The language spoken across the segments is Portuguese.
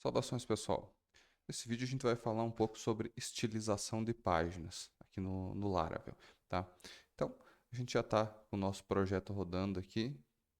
Saudações, pessoal. Nesse vídeo a gente vai falar um pouco sobre estilização de páginas aqui no Laravel, tá? Então, a gente já está com o nosso projeto rodando aqui,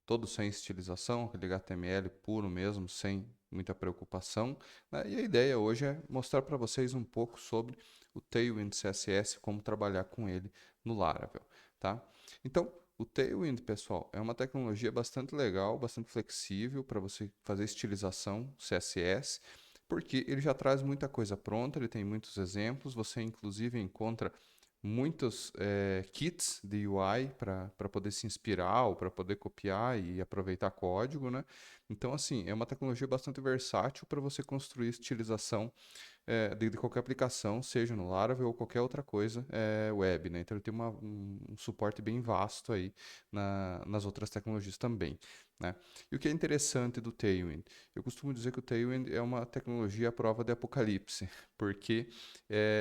todo sem estilização, aquele HTML puro mesmo, sem muita preocupação, né? E a ideia hoje é mostrar para vocês um pouco sobre o Tailwind CSS, como trabalhar com ele no Laravel, tá? Então, o Tailwind, pessoal, é uma tecnologia bastante legal, bastante flexível para você fazer estilização CSS, porque ele já traz muita coisa pronta, ele tem muitos exemplos, você inclusive encontra muitos kits de UI para poder se inspirar ou para poder copiar e aproveitar código, né? Então, assim, é uma tecnologia bastante versátil para você construir estilização de qualquer aplicação, seja no Laravel ou qualquer outra coisa web, né? Então ele tem um suporte bem vasto aí nas outras tecnologias também, né? E o que é interessante do Tailwind? Eu costumo dizer que o Tailwind é uma tecnologia à prova de apocalipse, porque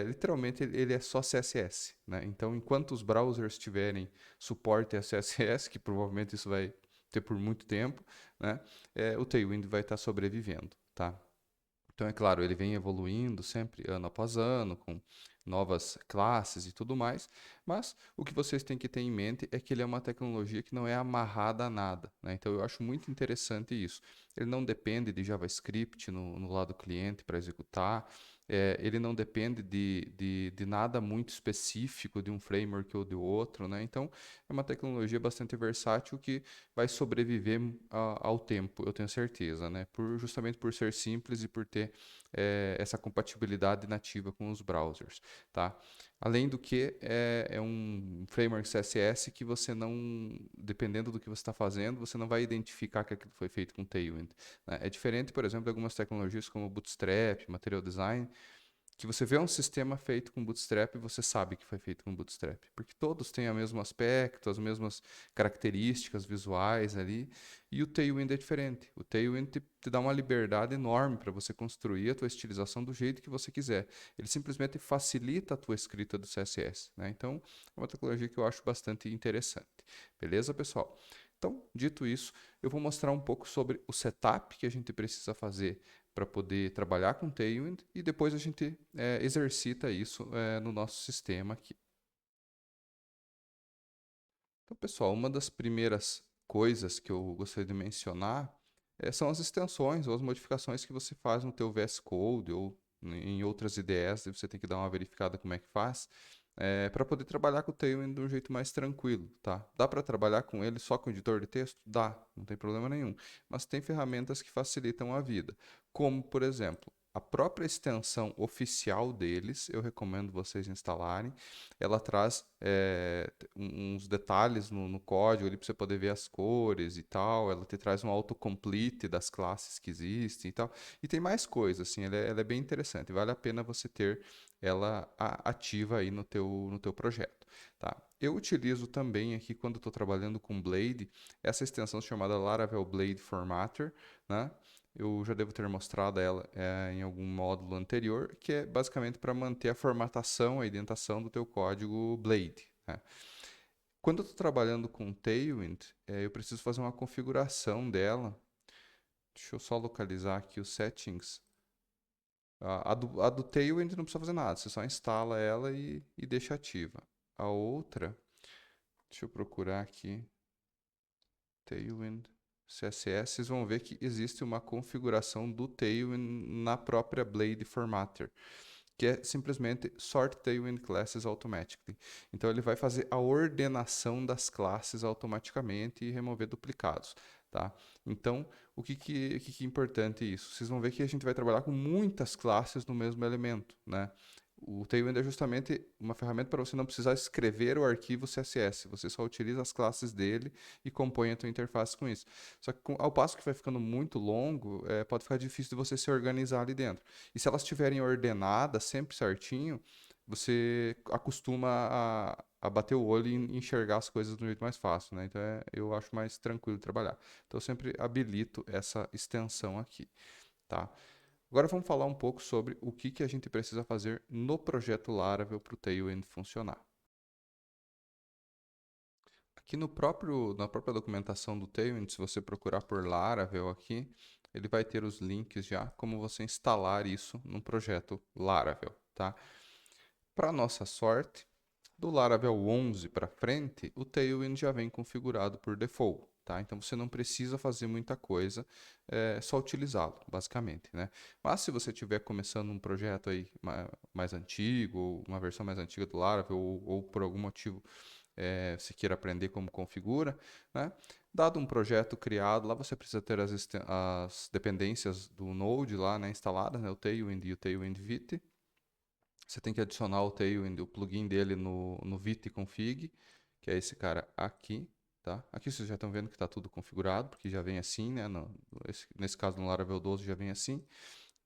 literalmente ele é só CSS, né? Então, enquanto os browsers tiverem suporte a CSS, que provavelmente isso vai ter por muito tempo, né? O Tailwind vai estar sobrevivendo, tá? Então, é claro, ele vem evoluindo sempre, ano após ano, com novas classes e tudo mais, mas o que vocês têm que ter em mente é que ele é uma tecnologia que não é amarrada a nada, né? Então, eu acho muito interessante isso. Ele não depende de JavaScript no lado cliente para executar, ele não depende de nada muito específico de um framework ou de outro, né? Então, é uma tecnologia bastante versátil que vai sobreviver ao tempo, eu tenho certeza, né? Justamente por ser simples e por ter essa compatibilidade nativa com os browsers, tá? Além do que, é um framework CSS que você não, dependendo do que você está fazendo, você não vai identificar que aquilo foi feito com Tailwind, né? É diferente, por exemplo, de algumas tecnologias como Bootstrap, Material Design, que você vê um sistema feito com Bootstrap e você sabe que foi feito com Bootstrap, porque todos têm o mesmo aspecto, as mesmas características visuais ali, e o Tailwind é diferente. O Tailwind te dá uma liberdade enorme para você construir a tua estilização do jeito que você quiser. Ele simplesmente facilita a tua escrita do CSS, né? Então, é uma tecnologia que eu acho bastante interessante. Beleza, pessoal? Então, dito isso, eu vou mostrar um pouco sobre o setup que a gente precisa fazer para poder trabalhar com Tailwind e depois a gente exercita isso no nosso sistema aqui. Então, pessoal, uma das primeiras coisas que eu gostaria de mencionar são as extensões ou as modificações que você faz no teu VS Code ou em outras IDEs, você tem que dar uma verificada como é que faz, para poder trabalhar com o Tailwind de um jeito mais tranquilo, tá? Dá para trabalhar com ele só com editor de texto? Dá, não tem problema nenhum. Mas tem ferramentas que facilitam a vida, como, por exemplo, a própria extensão oficial deles, eu recomendo vocês instalarem. Ela traz uns detalhes no código ali para você poder ver as cores e tal. Ela te traz um autocomplete das classes que existem e tal. E tem mais coisas, assim, ela é bem interessante. Vale a pena você ter ela ativa aí no teu projeto, tá? Eu utilizo também aqui quando estou trabalhando com Blade, essa extensão chamada Laravel Blade Formatter, né? Eu já devo ter mostrado ela em algum módulo anterior, que é basicamente para manter a formatação, a indentação do teu código Blade, né? Quando eu estou trabalhando com Tailwind, eu preciso fazer uma configuração dela. Deixa eu só localizar aqui os settings. A do Tailwind não precisa fazer nada, você só instala ela e deixa ativa. A outra, deixa eu procurar aqui, Tailwind CSS, vocês vão ver que existe uma configuração do Tailwind na própria Blade Formatter, que é simplesmente Sort Tailwind Classes Automatically. Então ele vai fazer a ordenação das classes automaticamente e remover duplicados, tá? Então, o que é importante isso? Vocês vão ver que a gente vai trabalhar com muitas classes no mesmo elemento, né? O Tailwind é justamente uma ferramenta para você não precisar escrever o arquivo CSS. Você só utiliza as classes dele e compõe a tua interface com isso. Só que ao passo que vai ficando muito longo, pode ficar difícil de você se organizar ali dentro. E se elas estiverem ordenadas, sempre certinho, você acostuma a bater o olho e enxergar as coisas de um jeito mais fácil, né? Então eu acho mais tranquilo trabalhar. Então eu sempre habilito essa extensão aqui, tá? Agora vamos falar um pouco sobre o que a gente precisa fazer no projeto Laravel para o Tailwind funcionar. Aqui na própria documentação do Tailwind, se você procurar por Laravel aqui, ele vai ter os links já como você instalar isso no projeto Laravel, tá? Para nossa sorte, do Laravel 11 para frente, o Tailwind já vem configurado por default, tá? Então você não precisa fazer muita coisa, é só utilizá-lo, basicamente, né? Mas se você estiver começando um projeto aí mais antigo, ou uma versão mais antiga do Laravel, ou por algum motivo você queira aprender como configura, né? Dado um projeto criado, lá você precisa ter as dependências do Node lá, né, instaladas, né, o Tailwind e o Tailwind Vite. Você tem que adicionar o Tailwind, o plugin dele no Vite config, que é esse cara aqui, tá? Aqui vocês já estão vendo que está tudo configurado, porque já vem assim, né? Nesse caso no Laravel 12 já vem assim,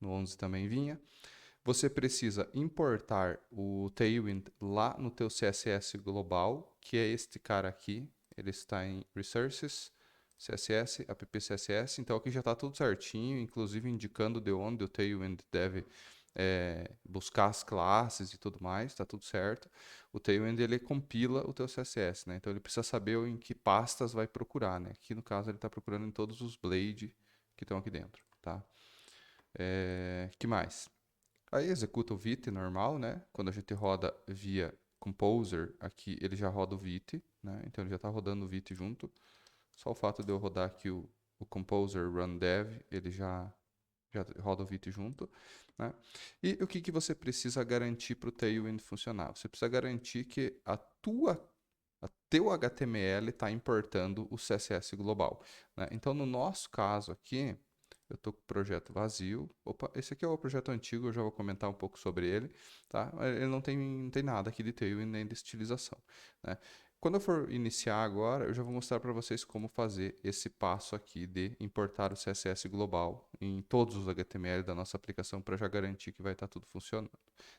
no 11 também vinha. Você precisa importar o Tailwind lá no teu CSS global, que é este cara aqui. Ele está em Resources, CSS, app CSS. Então aqui já está tudo certinho, inclusive indicando de onde o Tailwind deve buscar as classes e tudo mais, está tudo certo. O Tailwind ele compila o teu CSS, né? Então ele precisa saber em que pastas vai procurar, né? Aqui no caso ele está procurando em todos os blade que estão aqui dentro, tá? Que mais? Aí executa o Vite normal, né? Quando a gente roda via Composer, aqui ele já roda o Vite, né? Então ele já está rodando o Vite junto. Só o fato de eu rodar aqui o Composer Run Dev, ele já roda o Vite junto, né? E o que você precisa garantir para o Tailwind funcionar? Você precisa garantir que a teu HTML está importando o CSS global, né? Então, no nosso caso aqui, eu estou com o projeto vazio. Opa, esse aqui é o projeto antigo, eu já vou comentar um pouco sobre ele, tá? Ele não tem nada aqui de Tailwind nem de estilização, né? Quando eu for iniciar agora, eu já vou mostrar para vocês como fazer esse passo aqui de importar o CSS global em todos os HTML da nossa aplicação para já garantir que vai estar tudo funcionando,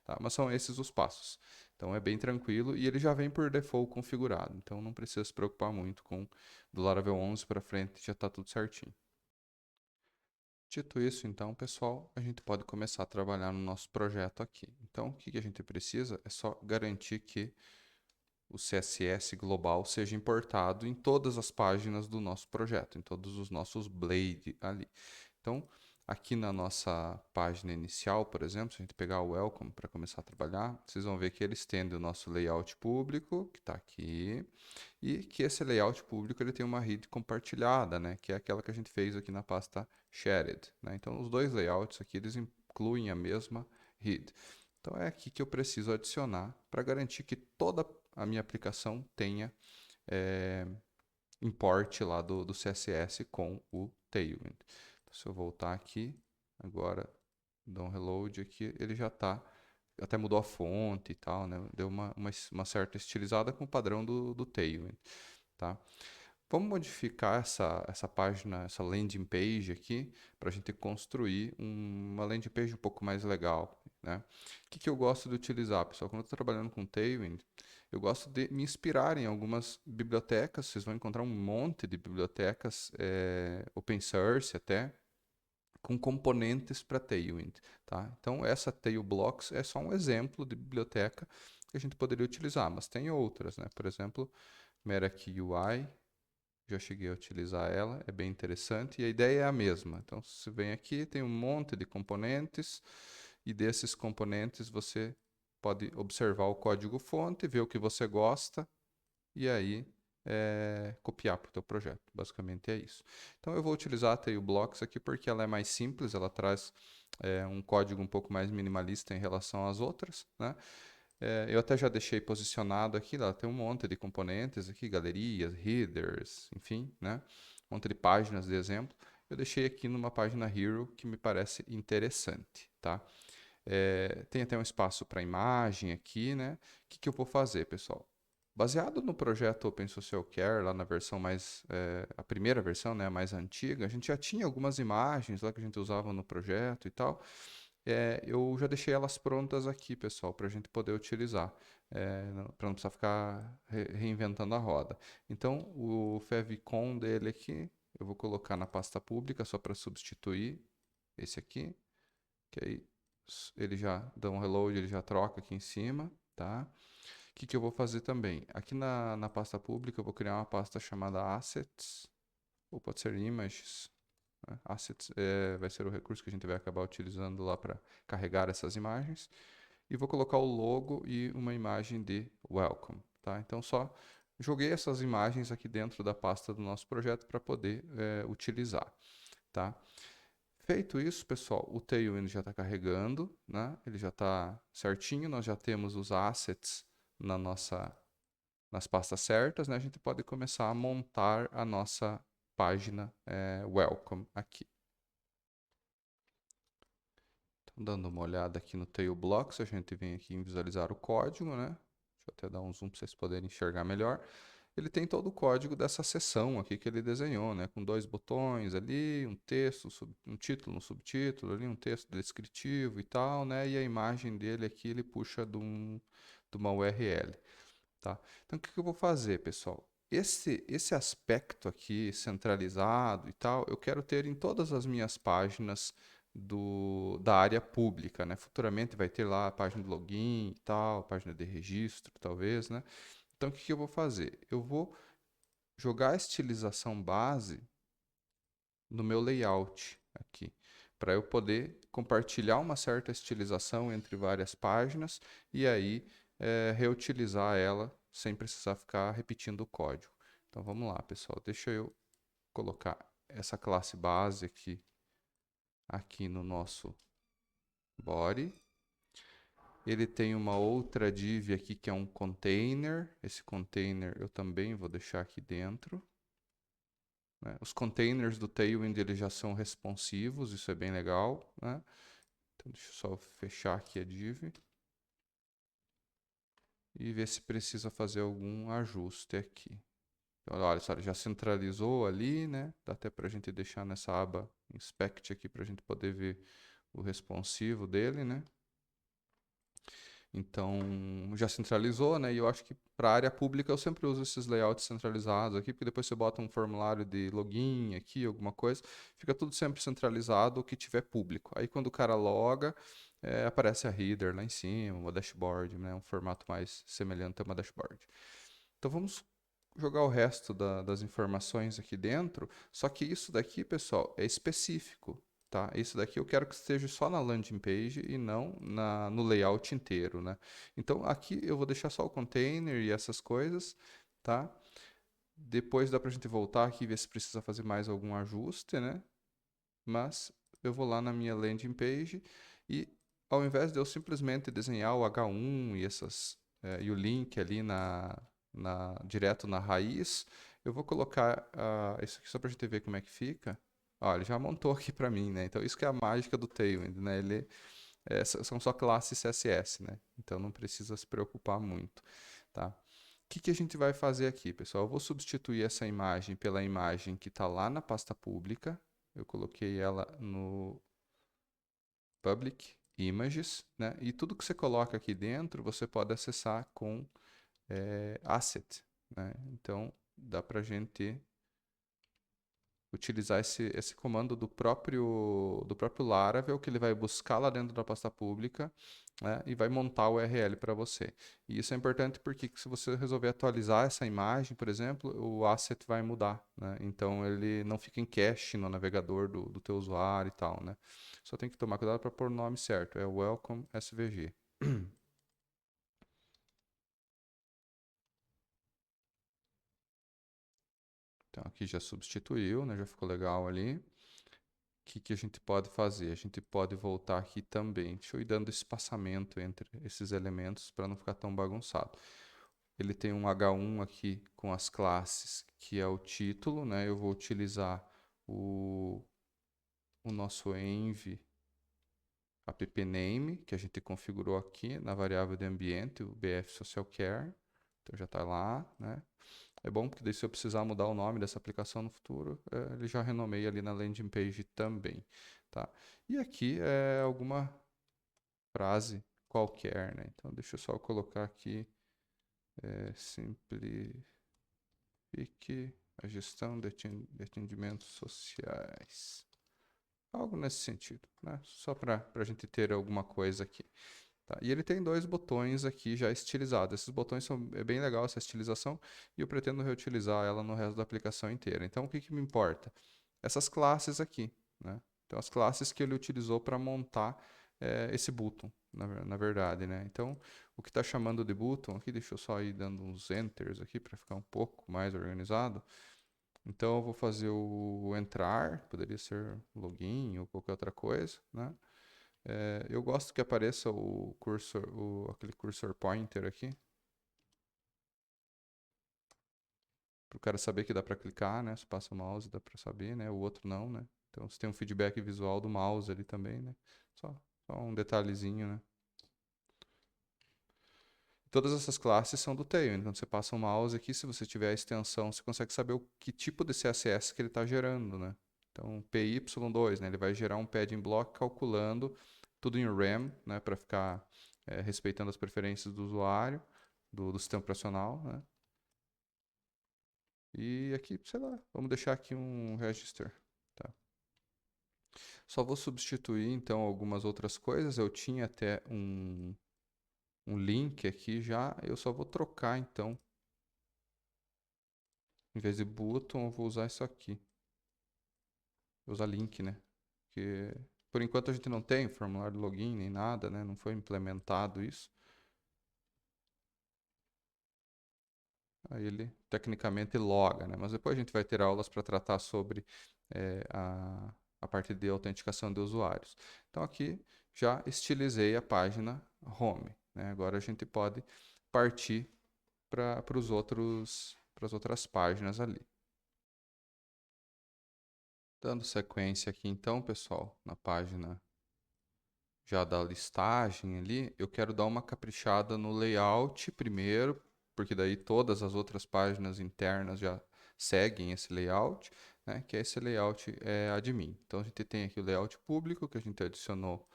tá? Mas são esses os passos. Então é bem tranquilo e ele já vem por default configurado, então não precisa se preocupar muito com do Laravel 11 para frente, já está tudo certinho. Dito isso, então, pessoal, a gente pode começar a trabalhar no nosso projeto aqui. Então, o que a gente precisa é só garantir que o CSS global seja importado em todas as páginas do nosso projeto, em todos os nossos blade ali. Então, aqui na nossa página inicial, por exemplo, se a gente pegar o Welcome para começar a trabalhar, vocês vão ver que ele estende o nosso layout público, que está aqui, e que esse layout público ele tem uma read compartilhada, né, que é aquela que a gente fez aqui na pasta shared, né? Então, os dois layouts aqui eles incluem a mesma read. Então, é aqui que eu preciso adicionar para garantir que toda a minha aplicação tenha import lá do CSS com o Tailwind. Então, se eu voltar aqui, agora dou um reload aqui, ele já está, até mudou a fonte e tal, né? Deu uma certa estilizada com o padrão do Tailwind, tá? Vamos modificar essa página, essa landing page aqui, para a gente construir uma landing page um pouco mais legal, né? O que eu gosto de utilizar, pessoal? Quando eu estou trabalhando com Tailwind, eu gosto de me inspirar em algumas bibliotecas. Vocês vão encontrar um monte de bibliotecas, open source até, com componentes para Tailwind, tá? Então, essa Tailblocks é só um exemplo de biblioteca que a gente poderia utilizar, mas tem outras, né? Por exemplo, Meraki UI, já cheguei a utilizar ela, é bem interessante e a ideia é a mesma. Então, você vem aqui, tem um monte de componentes e desses componentes você pode observar o código-fonte, ver o que você gosta e aí copiar para o teu projeto. Basicamente é isso. Então, eu vou utilizar a Tailblocks aqui porque ela é mais simples, ela traz um código um pouco mais minimalista em relação às outras, né? Eu até já deixei posicionado aqui, ela tem um monte de componentes aqui, galerias, headers, enfim, né? Um monte de páginas de exemplo. Eu deixei aqui numa página Hero que me parece interessante, tá? Tem até um espaço para imagem aqui, né? O que eu vou fazer, pessoal? Baseado no projeto Open Social Care, lá na versão a primeira versão, né, a mais antiga, a gente já tinha algumas imagens lá que a gente usava no projeto e tal. Eu já deixei elas prontas aqui, pessoal, para a gente poder utilizar, para não precisar ficar reinventando a roda. Então, o favicon dele aqui, eu vou colocar na pasta pública só para substituir esse aqui, que aí ele já dá um reload, ele já troca aqui em cima, tá? O que eu vou fazer também? Aqui na pasta pública eu vou criar uma pasta chamada Assets, ou pode ser Images, né? Assets vai ser o recurso que a gente vai acabar utilizando lá para carregar essas imagens. E vou colocar o logo e uma imagem de welcome, tá? Então só joguei essas imagens aqui dentro da pasta do nosso projeto para poder utilizar, tá? Feito isso, pessoal, o Tailwind já está carregando, né? Ele já está certinho, nós já temos os assets nas pastas certas, né? A gente pode começar a montar a nossa página welcome aqui. Então, dando uma olhada aqui no Tailblocks, a gente vem aqui em visualizar o código, né? Deixa eu até dar um zoom para vocês poderem enxergar melhor. Ele tem todo o código dessa seção aqui que ele desenhou, né? Com 2 botões ali, um texto, um título, um subtítulo ali, um texto descritivo e tal, né? E a imagem dele aqui ele puxa de uma URL, tá? Então o que eu vou fazer, pessoal? Esse aspecto aqui centralizado e tal, eu quero ter em todas as minhas páginas da área pública, né? Futuramente vai ter lá a página de login e tal, a página de registro, talvez, né? Então, o que eu vou fazer? Eu vou jogar a estilização base no meu layout aqui, para eu poder compartilhar uma certa estilização entre várias páginas e aí reutilizar ela sem precisar ficar repetindo o código. Então, vamos lá, pessoal. Deixa eu colocar essa classe base aqui no nosso body. Ele tem uma outra div aqui que é um container. Esse container eu também vou deixar aqui dentro, né? Os containers do Tailwind eles já são responsivos, isso é bem legal, né? Então deixa eu só fechar aqui a div e ver se precisa fazer algum ajuste aqui. Então, olha só, já centralizou ali, né? Dá até para a gente deixar nessa aba Inspect aqui para a gente poder ver o responsivo dele, né? Então, já centralizou, né? E eu acho que para a área pública eu sempre uso esses layouts centralizados aqui, porque depois você bota um formulário de login aqui, alguma coisa, fica tudo sempre centralizado o que tiver público. Aí quando o cara loga, aparece a header lá em cima, uma dashboard, né? Um formato mais semelhante a uma dashboard. Então vamos jogar o resto das informações aqui dentro, só que isso daqui, pessoal, é específico. Tá? Isso daqui eu quero que esteja só na landing page e não no layout inteiro, né? Então aqui eu vou deixar só o container e essas coisas, tá? Depois dá pra gente voltar aqui e ver se precisa fazer mais algum ajuste, né? Mas eu vou lá na minha landing page e ao invés de eu simplesmente desenhar o H1 e o link ali direto na raiz, eu vou colocar isso aqui só pra gente ver como é que fica. Ó, ele já montou aqui para mim, né? Então isso que é a mágica do Tailwind, né? São só classes CSS, né? Então não precisa se preocupar muito, tá? O que a gente vai fazer aqui, pessoal? Eu vou substituir essa imagem pela imagem que está lá na pasta pública. Eu coloquei ela no Public Images, né? E tudo que você coloca aqui dentro, você pode acessar com Asset, né? Então dá para a gente utilizar esse comando do próprio Laravel, que ele vai buscar lá dentro da pasta pública, né, e vai montar o URL para você. E isso é importante porque se você resolver atualizar essa imagem, por exemplo, o asset vai mudar, né? Então ele não fica em cache no navegador do teu usuário e tal, né? Só tem que tomar cuidado para pôr o nome certo, é Welcome SVG. Então aqui já substituiu, né? Já ficou legal ali. Que a gente pode fazer? A gente pode voltar aqui também. Deixa eu ir dando espaçamento entre esses elementos para não ficar tão bagunçado. Ele tem um H1 aqui com as classes, que é o título, né? Eu vou utilizar o nosso env appname, que a gente configurou aqui na variável de ambiente, o bf social care. Então já está lá, né? É bom porque daí se eu precisar mudar o nome dessa aplicação no futuro, ele já renomeia ali na landing page também, tá? E aqui é alguma frase qualquer, né? Então deixa eu só colocar aqui, simplifique a gestão de atendimentos sociais. Algo nesse sentido, né? Só para a gente ter alguma coisa aqui. Tá? E ele tem 2 botões aqui já estilizados. Esses botões é bem legal essa estilização e eu pretendo reutilizar ela no resto da aplicação inteira. Então o que me importa? essas classes aqui, né? Então, as classes que ele utilizou para montar esse button, na verdade, né? Então, o que está chamando de button aqui, deixa eu só ir dando uns enters aqui para ficar um pouco mais organizado. Então, eu vou fazer o entrar, poderia ser login ou qualquer outra coisa, né? Eu gosto que apareça o cursor, aquele cursor pointer aqui, para o cara saber que dá para clicar, né? Se passa o mouse, dá para saber, né? O outro não, né? Então, você tem um feedback visual do mouse ali também, né? Só, só um detalhezinho, né? Todas essas classes são do Tailwind. Quando você passa o mouse aqui, se você tiver a extensão, você consegue saber o que tipo de CSS que ele está gerando, né? Então, PY2, né? Ele vai gerar um padding block calculando tudo em RAM, né? Para ficar respeitando as preferências do usuário, do sistema operacional, né? E aqui, sei lá, vamos deixar aqui um register, tá? Só vou substituir, então, algumas outras coisas. Eu tinha até um link aqui já, eu só vou trocar, então. Em vez de button, eu vou usar isso aqui. Vou usar link, né? Porque por enquanto a gente não tem formulário de login nem nada, né? Não foi implementado isso. Aí ele tecnicamente loga, né? Mas depois a gente vai ter aulas para tratar sobre a parte de autenticação de usuários. Então aqui já estilizei a página home, né? Agora a gente pode partir para as outras páginas ali. Dando sequência aqui então, pessoal, na página já da listagem ali, eu quero dar uma caprichada no layout primeiro, porque daí todas as outras páginas internas já seguem esse layout, né, que é esse layout admin. Então a gente tem aqui o layout público, que a gente adicionou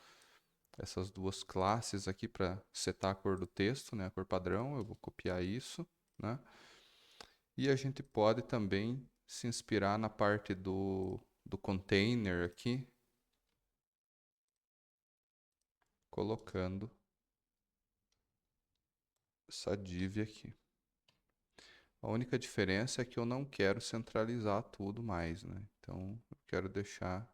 essas duas classes aqui para setar a cor do texto, né, a cor padrão. Eu vou copiar isso, né? E a gente pode também se inspirar na parte do container aqui, colocando essa div aqui. A única diferença é que eu não quero centralizar tudo mais, né? Então, eu quero deixar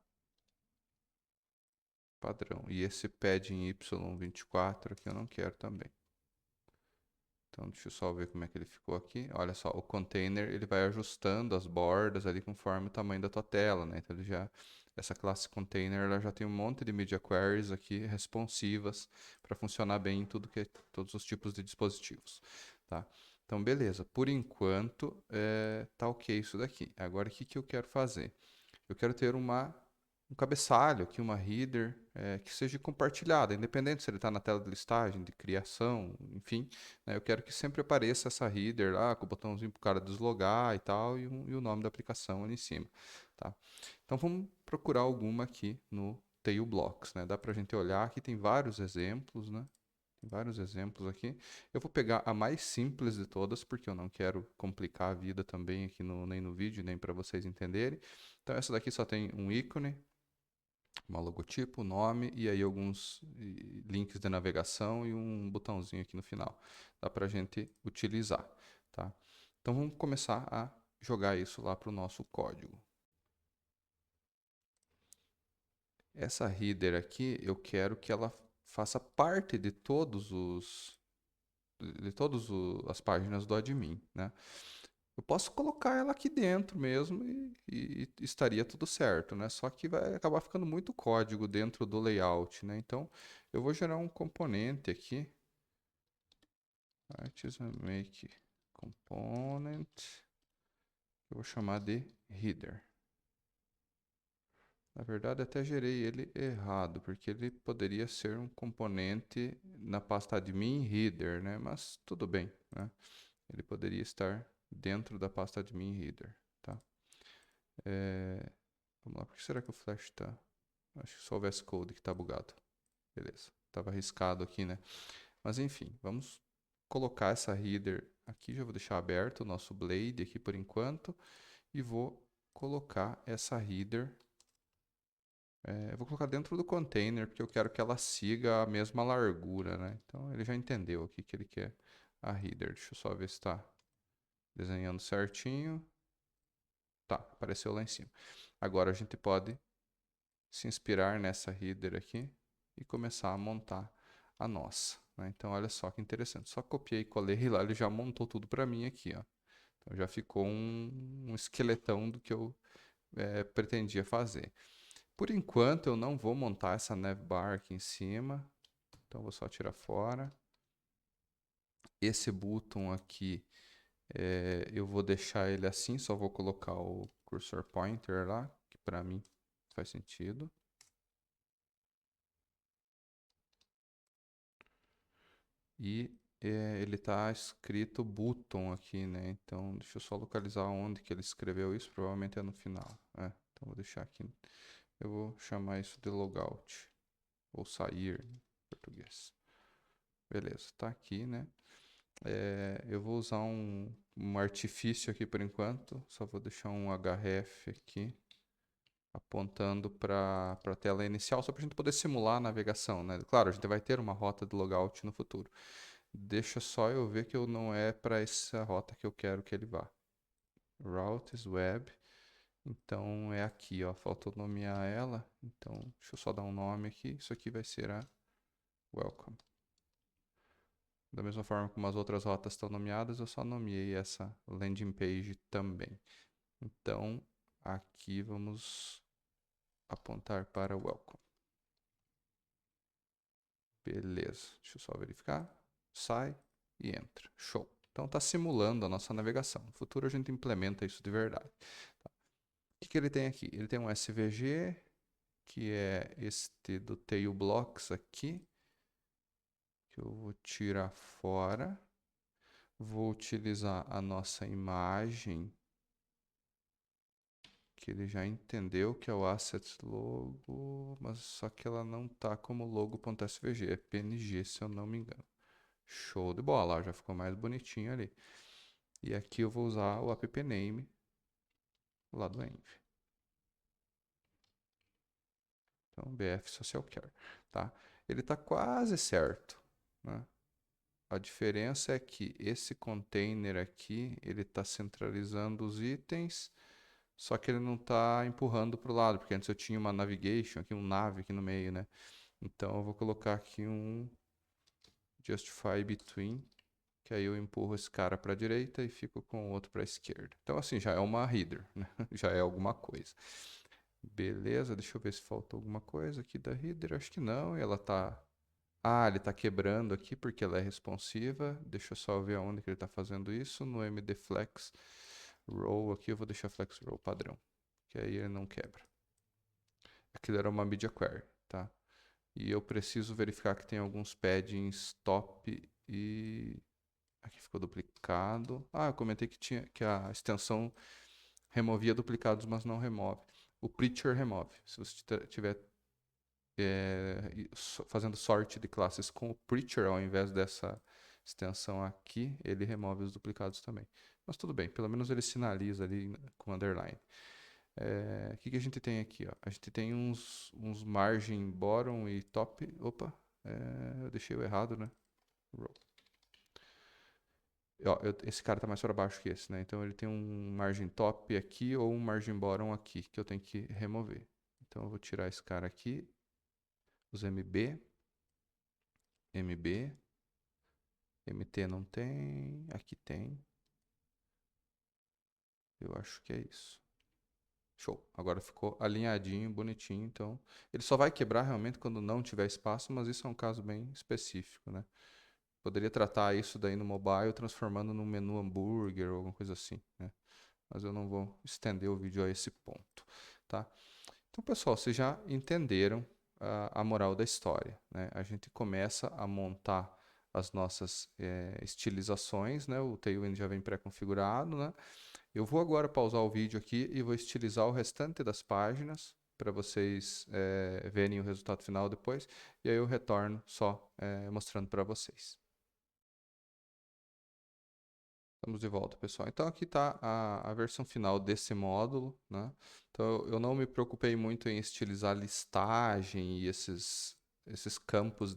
padrão. E esse padding Y24 aqui eu não quero também. Então, deixa eu só ver como é que ele ficou aqui. Olha só, o container ele vai ajustando as bordas ali conforme o tamanho da tua tela, né? Então, essa classe container ela já tem um monte de media queries aqui responsivas para funcionar bem em todos os tipos de dispositivos, tá? Então, beleza. Por enquanto, tá ok isso daqui. Agora, o que eu quero fazer? Eu quero ter um cabeçalho aqui, uma header, que seja compartilhada, independente se ele está na tela de listagem, de criação, enfim, né? Eu quero que sempre apareça essa header lá, com o botãozinho para o cara deslogar e tal, e o nome da aplicação ali em cima, tá? Então vamos procurar alguma aqui no Tailblocks, né? Dá para a gente olhar, aqui tem vários exemplos, né? Tem vários exemplos aqui. Eu vou pegar a mais simples de todas, porque eu não quero complicar a vida também aqui nem no vídeo, nem para vocês entenderem. Então, essa daqui só tem um ícone, uma logotipo, nome e aí alguns links de navegação e um botãozinho aqui no final. Dá para a gente utilizar, tá? Então, vamos começar a jogar isso lá para o nosso código. Essa header aqui, eu quero que ela faça parte de todas as páginas do admin, né? Eu posso colocar ela aqui dentro mesmo e estaria tudo certo, né? Só que vai acabar ficando muito código dentro do layout, né? Então, eu vou gerar um componente aqui. Artisan make component. Eu vou chamar de header. Na verdade, até gerei ele errado, porque ele poderia ser um componente na pasta admin header, né? Mas tudo bem, né? Ele poderia estar dentro da pasta admin header, tá? Vamos lá, por que será que o Flash está... Acho que só o VS Code que está bugado. Beleza, estava arriscado aqui, né? Mas enfim, vamos colocar essa header aqui. Já vou deixar aberto o nosso Blade aqui por enquanto. E vou colocar essa header. Eu vou colocar dentro do container, porque eu quero que ela siga a mesma largura, né? Então ele já entendeu aqui que ele quer a header. Deixa eu só ver se está desenhando certinho. Tá, apareceu lá em cima. Agora a gente pode se inspirar nessa header aqui e começar a montar a nossa, né? Então, olha só que interessante. Só copiei e colei lá, ele já montou tudo para mim aqui, ó. Então, já ficou um esqueletão do que eu pretendia fazer. Por enquanto, eu não vou montar essa navbar aqui em cima. Então, vou só tirar fora. Esse button aqui, eu vou deixar ele assim, só vou colocar o cursor pointer lá, que para mim faz sentido. E ele está escrito button aqui, né? Então, deixa eu só localizar onde que ele escreveu isso, provavelmente é no final. Então, vou deixar aqui. Eu vou chamar isso de logout, ou sair em português. Beleza, tá aqui, né? Eu vou usar um artifício aqui por enquanto, só vou deixar um href aqui, apontando para a tela inicial, só para a gente poder simular a navegação, né? Claro, a gente vai ter uma rota de logout no futuro. Deixa só eu ver que eu não é para essa rota que eu quero que ele vá. Routes web. Então é aqui, ó. Falta nomear ela. Então deixa eu só dar um nome aqui. Isso aqui vai ser a welcome. Da mesma forma como as outras rotas estão nomeadas, eu só nomeei essa landing page também. Então aqui vamos apontar para welcome. Beleza. Deixa eu só verificar. Sai e entra. Show. Então está simulando a nossa navegação. No futuro a gente implementa isso de verdade. Tá? O que ele tem aqui? Ele tem um SVG, que é este do TailBlocks aqui, que eu vou tirar fora. Vou utilizar a nossa imagem, que ele já entendeu que é o Assets Logo, mas só que ela não está como logo.svg, é PNG, se eu não me engano. Show de bola, já ficou mais bonitinho ali. E aqui eu vou usar o appname lá do env. Então, BF Social Care, tá? Ele está quase certo, né? A diferença é que esse container aqui, ele está centralizando os itens, só que ele não está empurrando para o lado, porque antes eu tinha uma navigation, aqui um nav aqui no meio, né? Então eu vou colocar aqui um justify between, que aí eu empurro esse cara para a direita e fico com o outro para a esquerda. Então assim, já é uma header, né? Já é alguma coisa. Beleza, deixa eu ver se faltou alguma coisa aqui da header. Acho que não, e ela está... ele está quebrando aqui porque ela é responsiva. Deixa eu só ver aonde que ele está fazendo isso. No mdflex row aqui, eu vou deixar flex row padrão, que aí ele não quebra. Aquilo era uma media query, tá? E eu preciso verificar que tem alguns paddings top e... Aqui ficou duplicado. Eu comentei que a extensão removia duplicados, mas não remove. O Preacher remove. Se você tiver fazendo sorte de classes com o Preacher ao invés dessa extensão aqui, ele remove os duplicados também. Mas tudo bem, pelo menos ele sinaliza ali com underline. O que a gente tem aqui? Ó? A gente tem uns margin bottom e top. Opa, eu deixei o errado, né? Row. Esse cara está mais para baixo que esse, né? Então ele tem um margin top aqui ou um margin bottom aqui que eu tenho que remover. Então eu vou tirar esse cara aqui, os MB, MT não tem, aqui tem. Eu acho que é isso. Show. Agora ficou alinhadinho, bonitinho. Então ele só vai quebrar realmente quando não tiver espaço, mas isso é um caso bem específico, né? Poderia tratar isso daí no mobile, transformando num menu hambúrguer ou alguma coisa assim, né? Mas eu não vou estender o vídeo a esse ponto, tá? Então, pessoal, vocês já entenderam a moral da história, né? A gente começa a montar as nossas estilizações, né? O Tailwind já vem pré-configurado, né? Eu vou agora pausar o vídeo aqui e vou estilizar o restante das páginas para vocês verem o resultado final depois. E aí eu retorno só mostrando para vocês. Estamos de volta, pessoal. Então aqui está a versão final desse módulo, né? Então eu não me preocupei muito em estilizar listagem e esses campos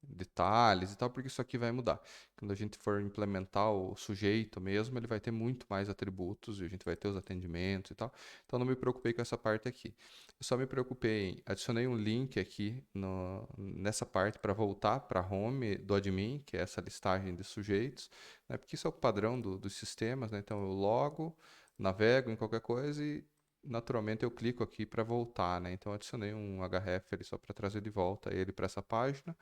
detalhes e tal, porque isso aqui vai mudar. Quando a gente for implementar o sujeito mesmo, ele vai ter muito mais atributos e a gente vai ter os atendimentos e tal. Então não me preocupei com essa parte aqui. Eu só me preocupei em adicionei um link aqui nessa parte para voltar para a home do admin, que é essa listagem de sujeitos, né? Porque isso é o padrão dos sistemas, né? Então eu logo, navego em qualquer coisa e naturalmente eu clico aqui para voltar, né? Então adicionei um href ali só para trazer de volta ele para essa página.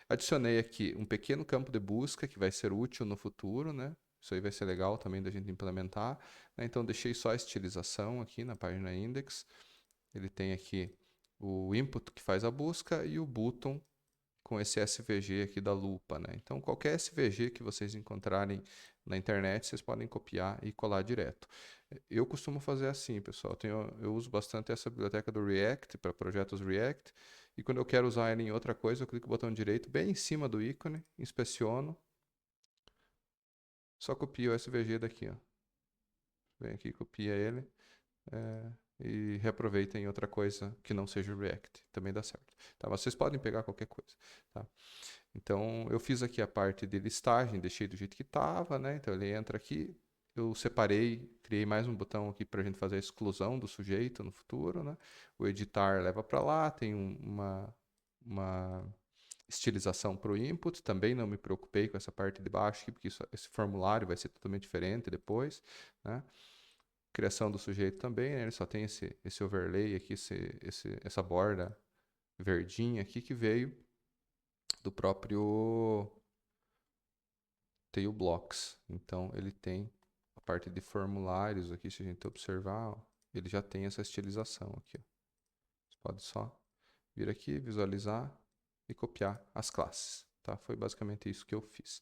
Adicionei aqui um pequeno campo de busca que vai ser útil no futuro, né? Isso aí vai ser legal também da gente implementar, né? Então deixei só a estilização aqui na página index. Ele tem aqui o input que faz a busca e o button com esse SVG aqui da lupa, né? Então qualquer SVG que vocês encontrarem na internet, vocês podem copiar e colar direto. Eu costumo fazer assim, pessoal. Eu uso bastante essa biblioteca do React para projetos React. E quando eu quero usar ele em outra coisa, eu clico o botão direito bem em cima do ícone, inspeciono, só copio o SVG daqui, ó. Vem aqui, copia ele e reaproveita em outra coisa que não seja React. Também dá certo. Tá? Vocês podem pegar qualquer coisa. Tá? Então, eu fiz aqui a parte de listagem, deixei do jeito que estava, né? Então, ele entra aqui, eu separei, criei mais um botão aqui para a gente fazer a exclusão do sujeito no futuro, né? O editar leva para lá, tem uma estilização para o input, também não me preocupei com essa parte de baixo aqui, porque esse formulário vai ser totalmente diferente depois, né? Criação do sujeito também, né? Ele só tem esse overlay aqui, essa borda verdinha aqui que veio do próprio TailBlocks. Então ele tem a parte de formulários aqui, se a gente observar, ó, ele já tem essa estilização aqui. Ó. Você pode só vir aqui, visualizar e copiar as classes. Tá? Foi basicamente isso que eu fiz.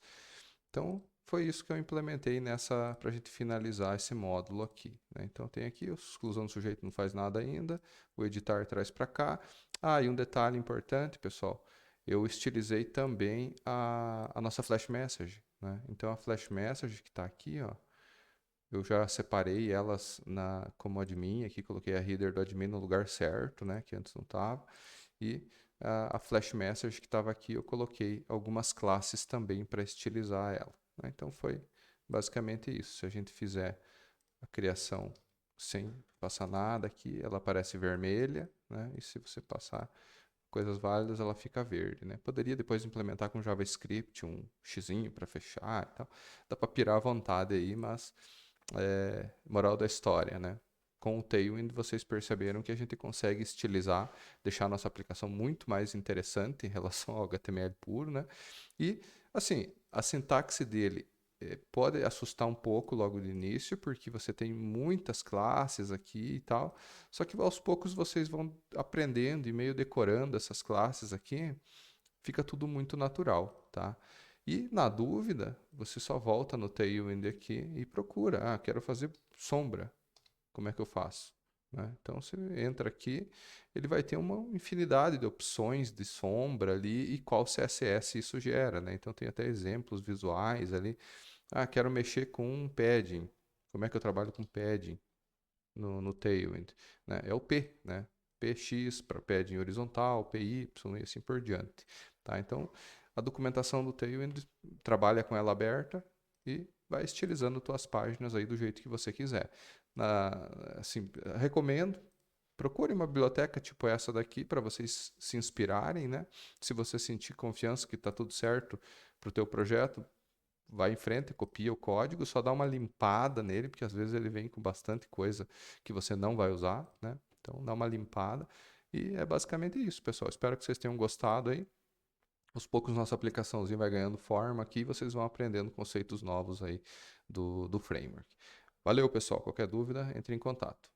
Então foi isso que eu implementei nessa para a gente finalizar esse módulo aqui. Né? Então tem aqui a exclusão do sujeito não faz nada ainda, o editar traz para cá. Ah, e um detalhe importante, pessoal, eu estilizei também a nossa Flash Message. Né? Então a Flash Message que está aqui, ó, eu já separei elas como admin, aqui coloquei a header do admin no lugar certo, né, que antes não estava, e a Flash Message que estava aqui eu coloquei algumas classes também para estilizar ela. Né? Então foi basicamente isso. Se a gente fizer a criação sem passar nada aqui, ela aparece vermelha, né? E se você passar coisas válidas, ela fica verde, né? Poderia depois implementar com JavaScript um xizinho para fechar e tal. Dá para pirar à vontade aí, mas moral da história, né? Com o Tailwind vocês perceberam que a gente consegue estilizar, deixar a nossa aplicação muito mais interessante em relação ao HTML puro, né? E, assim, a sintaxe dele pode assustar um pouco logo de início, porque você tem muitas classes aqui e tal, só que aos poucos vocês vão aprendendo e meio decorando essas classes aqui, fica tudo muito natural, tá? E na dúvida, você só volta no Tailwind aqui e procura. Ah, quero fazer sombra. Como é que eu faço? Né? Então você entra aqui, ele vai ter uma infinidade de opções de sombra ali e qual CSS isso gera, né? Então tem até exemplos visuais ali. Ah, quero mexer com um padding. Como é que eu trabalho com padding no Tailwind? Né? É o P, né? PX para padding horizontal, PY e assim por diante. Tá? Então, a documentação do Tailwind trabalha com ela aberta e vai estilizando tuas páginas aí do jeito que você quiser. Assim, recomendo, procure uma biblioteca tipo essa daqui para vocês se inspirarem, né? Se você sentir confiança que está tudo certo para o teu projeto, vai em frente, copia o código, só dá uma limpada nele, porque às vezes ele vem com bastante coisa que você não vai usar, né? Então dá uma limpada. E é basicamente isso, pessoal. Espero que vocês tenham gostado aí. Aos poucos nossa aplicaçãozinha vai ganhando forma aqui e vocês vão aprendendo conceitos novos aí do framework. Valeu, pessoal. Qualquer dúvida, entre em contato.